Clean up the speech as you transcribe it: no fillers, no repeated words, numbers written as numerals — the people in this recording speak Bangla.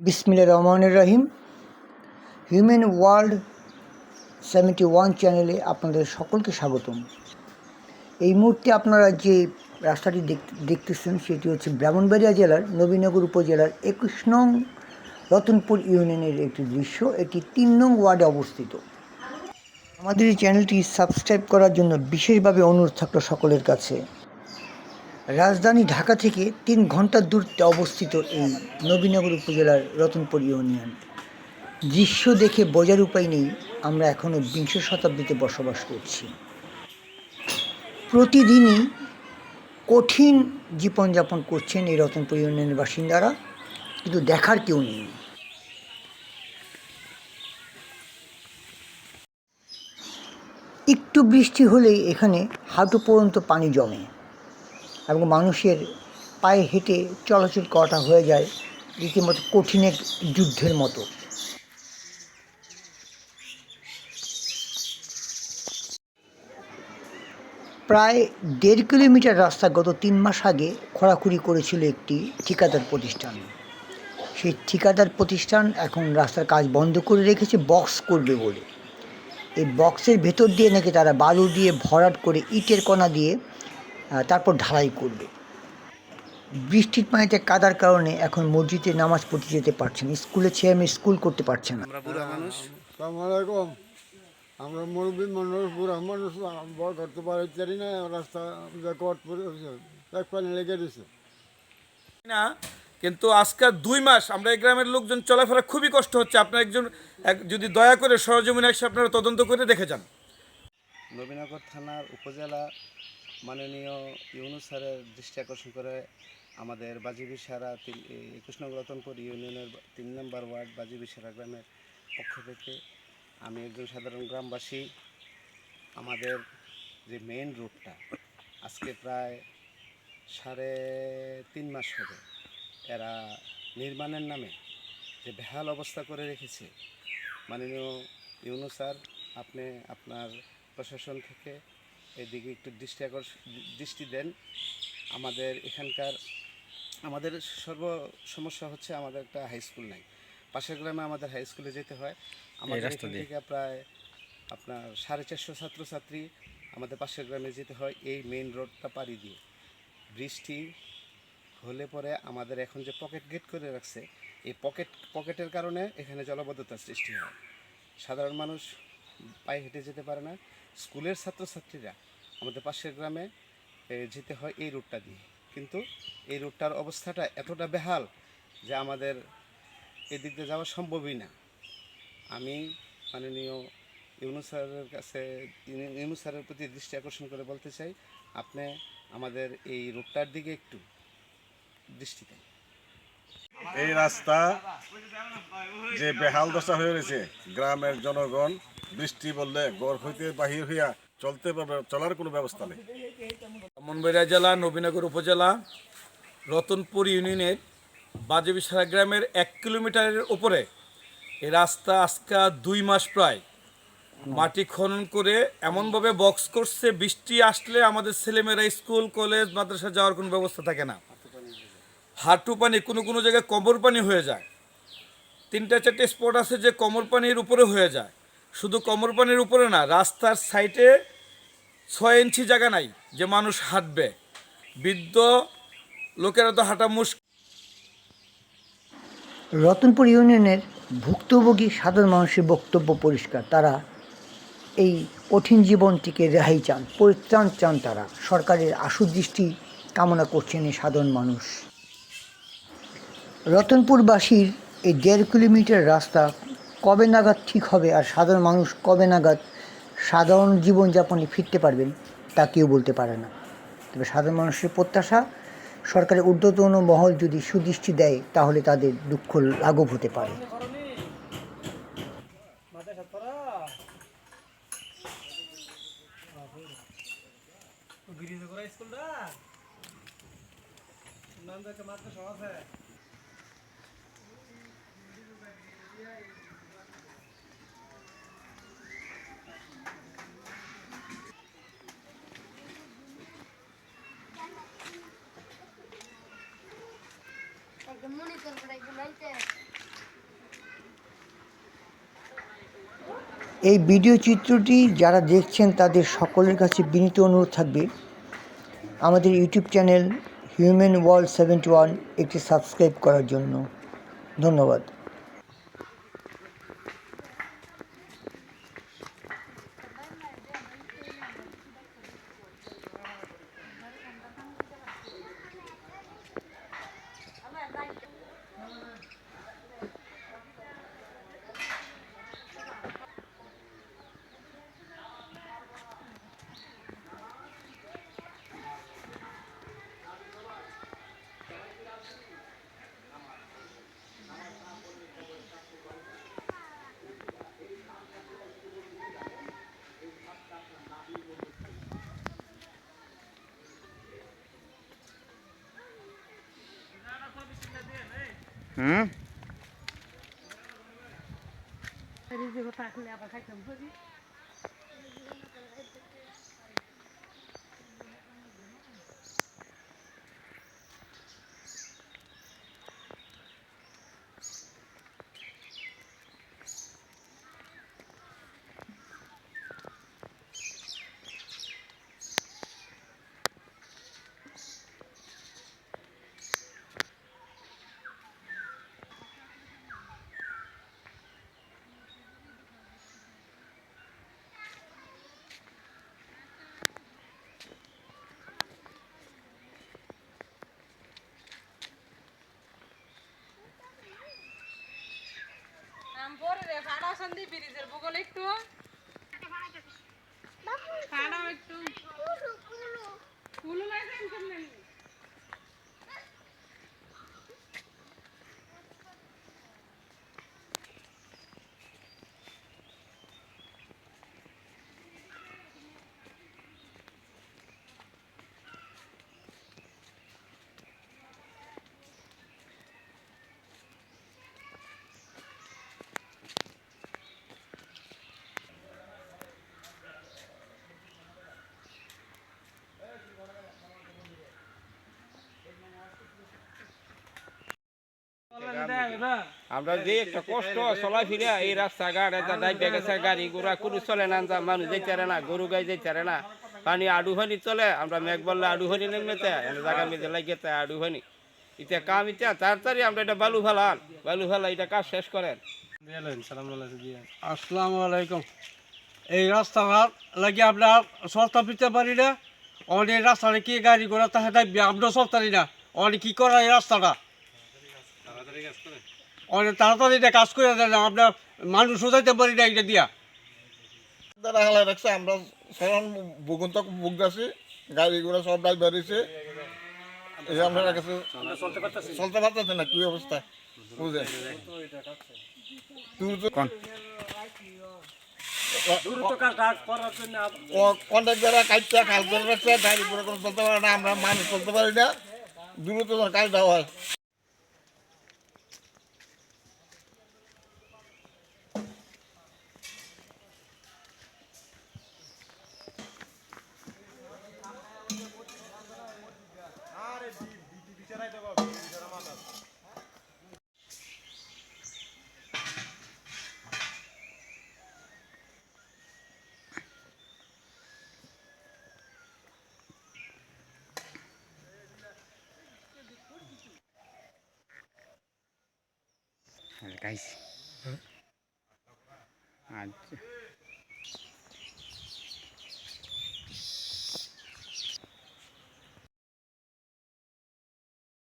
বিসমিল্লাহির রহমানির রহিম। হিউম্যান ওয়ার্ল্ড 71 চ্যানেলে আপনাদের সকলকে স্বাগতম। এই মুহূর্তে আপনারা যে রাস্তাটি দেখতেছেন সেটি হচ্ছে ব্রাহ্মণবাড়িয়া জেলার নবীনগর উপজেলার 21 নং রতনপুর ইউনিয়নের একটি দৃশ্য। এটি 3 নং ওয়ার্ডে অবস্থিত। আমাদের এই চ্যানেলটি সাবস্ক্রাইব করার জন্য বিশেষভাবে অনুরোধ থাকলো সকলের কাছে। রাজধানী ঢাকা থেকে 3 ঘন্টার দূরত্বে অবস্থিত এই নবীনগর উপজেলার রতনপুর ইউনিয়ন। দৃশ্য দেখে বোঝার উপায় নেই আমরা এখনও বিংশ শতাব্দীতে বসবাস করছি। প্রতিদিনই কঠিন জীবনযাপন করছেন এই রতনপুর ইউনিয়নের বাসিন্দারা, কিন্তু দেখার কেউ নেই। একটু বৃষ্টি হলেই এখানে হাঁটু পর্যন্ত পানি জমে এবং মানুষের পায়ে হেঁটে চলাচল করাটা হয়ে যায় রীতিমতো কঠিন এক যুদ্ধের মতো। প্রায় 1.5 কিলোমিটার রাস্তা গত 3 মাস আগে খোঁড়াখুড়ি করেছিল একটি ঠিকাদার প্রতিষ্ঠান। সেই ঠিকাদার প্রতিষ্ঠান এখন রাস্তার কাজ বন্ধ করে রেখেছে বক্স করবে বলে। এই বক্সের ভেতর দিয়ে নাকি তারা বালু দিয়ে ভরাট করে ইটের কণা দিয়ে তারপর ঢালাই করবে। বৃষ্টির পানিতে কাদার কারণে এখন মসজিদে নামাজ পড়তে যেতে পারছেন, স্কুলে ছেলে স্কুল করতে পারছে না। আমরা মুরব্বী মানুষ বুড়া মানুষ বড় করতে পারি না, রাস্তা এক পানি লেগে দিছে না। কিন্তু আজকে 2 মাস আমরা এই গ্রামের লোকজন চলাফেরা খুবই কষ্ট হচ্ছে। আপনার যদি দয়া করে সরজমিনে এসে আপনারা তদন্ত করে দেখে যান। নবীনগর থানার উপজেলা মাননীয় ইউনুস স্যারের দৃষ্টি আকর্ষণ করে আমাদের বাজিবিসারা 21 নং রতনপুর ইউনিয়নের 3 নম্বর ওয়ার্ড বাজিবিসারা গ্রামের পক্ষ থেকে আমি একজন সাধারণ গ্রামবাসী। আমাদের যে মেইন রোডটা আজকে প্রায় 3.5 মাস হবে এরা নির্মাণের নামে যে বেহাল অবস্থা করে রেখেছে। মাননীয় ইউনুস স্যার, আপনি আপনার প্রশাসন থেকে এদিকে একটু দৃষ্টি দেন। আমাদের এখানকার আমাদের সমস্যা হচ্ছে আমাদের একটা হাই স্কুল নাই। পাশের গ্রামে আমাদের হাই স্কুলে যেতে হয়। আমাদের এখান থেকে প্রায় আপনার 450 ছাত্রছাত্রী আমাদের পাশের গ্রামে যেতে হয় এই মেইন রোডটা পাড়ি দিয়ে। বৃষ্টি হলে পরে আমাদের এখন যে পকেট গেট করে রাখছে, এই পকেটের কারণে এখানে জলাবদ্ধতার সৃষ্টি হয়। সাধারণ মানুষ পায়ে হেঁটে যেতে পারে না। স্কুলের ছাত্রছাত্রীরা আমাদের পাশের গ্রামে যেতে হয় এই রুটটা দিয়ে, কিন্তু এই রুটটার অবস্থাটা এতটা বেহাল যে আমাদের এদিক দিয়ে যাওয়া সম্ভবই না। আমি মাননীয় ইউনুস স্যারের প্রতি দৃষ্টি আকর্ষণ করে বলতে চাই, আপনি আমাদের এই রুটটার দিকে একটু দৃষ্টি দেন। এই রাস্তা যে বেহাল দশা হয়ে রয়েছে, গ্রামের জনগণ বৃষ্টি বললে ঘর হইতে বাহির হইয়া চলতে পারবে, চলার কোনো ব্যবস্থা নেই। ব্রাহ্মণবাড়িয়া জেলা নবীনগর উপজেলা রতনপুর ইউনিয়নের বাজিবিসারা গ্রামের 1 কিলোমিটারের উপরে এই রাস্তা আজকে 2 মাস প্রায় মাটি খনন করে এমনভাবে বক্স করছে, বৃষ্টি আসলে আমাদের ছেলেমেয়েরা স্কুল কলেজ মাদ্রাসা যাওয়ার কোনো ব্যবস্থা থাকে না। হাঁটু পানি, কোনো জায়গায় কোমর পানি হয়ে যায়। 3-4টে স্পট আছে যে কোমর পানির উপরে হয়ে যায়। শুধু কোমর পানির উপরে না, রাস্তার সাইডে 6 ইঞ্চি জায়গা নাই যে মানুষ হাঁটবে। বৃদ্ধ লোকেরা তো হাঁটা মুশকিল। রতনপুর ইউনিয়নের ভুক্তভোগী সাধারণ মানুষের বক্তব্য পরিষ্কার। তারা এই কঠিন জীবনটিকে রেহাই চান, পরিত্রাণ চান। তারা সরকারের আশু দৃষ্টি কামনা করছেন এই সাধারণ মানুষ। রতনপুরবাসীর এই 1.5 কিলোমিটার রাস্তা কবে নাগাদ ঠিক হবে আর সাধারণ মানুষ কবে নাগাদ সাধারণ জীবনযাপনে ফিরতে পারবেন তা কেউ বলতে পারে না। তবে সাধারণ মানুষের প্রত্যাশা, সরকারের ঊর্ধ্বতন মহল যদি সুদৃষ্টি দেয় তাহলে তাদের দুঃখ লাঘব হতে পারে। মনিটর করে এই ভিডিও চিত্রটি যারা দেখছেন তাদের সকলের কাছে বিনীত অনুরোধ থাকবে আমাদের ইউটিউব চ্যানেল হিউম্যান ওয়ার্ল্ড 71 একটি সাবস্ক্রাইব করার জন্য। ধন্যবাদ। ব্রিজের বগলে একটু ফাড়াও একটু ফুলু লাগে কেমনে আমরা যে একটা কষ্ট চলাফিরা এই রাস্তাঘাট একটা ডাইবে গেছে গাড়ি ঘোড়া কোনো চলে না, মানুষ যেতে পারে না, গরু গাই যেতে পারে না, পানি আডু হানি চলে, আমরা মেঘ বললে আডু হানি নেমেতে জায়গা মেঝে লাগিয়েতে আডু হানি এটা কাম ইচ্ছা তাড়াতাড়ি আমরা এটা বালু ফেলা এটা কাজ শেষ করেন। আসসালামু আলাইকুম। এই রাস্তাঘাট লাগে আমরা সস্তা পিতে পারি না, অনেক রাস্তাটা কি গাড়ি ঘোড়া তাহে থাকবে, আমরা সস্তারি না, অনেক কি করা এই রাস্তাটা অনেক তাড়াতাড়ি এটা কাজ করে দেয় না, আমরা মানুষও যাইতে পারি না এটা দিয়া। তারা হালাই রাখছে, আমরা সাধারণ বুকুন তক বুক যাচ্ছি, গাড়ি ঘোড়া সব ডাই বেরিয়েছে, এই আমরা কাছে চলতে পারতেছে না, কি অবস্থা বুঝলেন। কন্ট্রাক্টাররা কাজটা খাল করে রাখছে, গাড়ি ঘোড়া কোনো চলতে পারে না, আমরা মানুষ চলতে পারি না, দ্রুত কাজ দেওয়া হয়। গাইছি আচ্ছা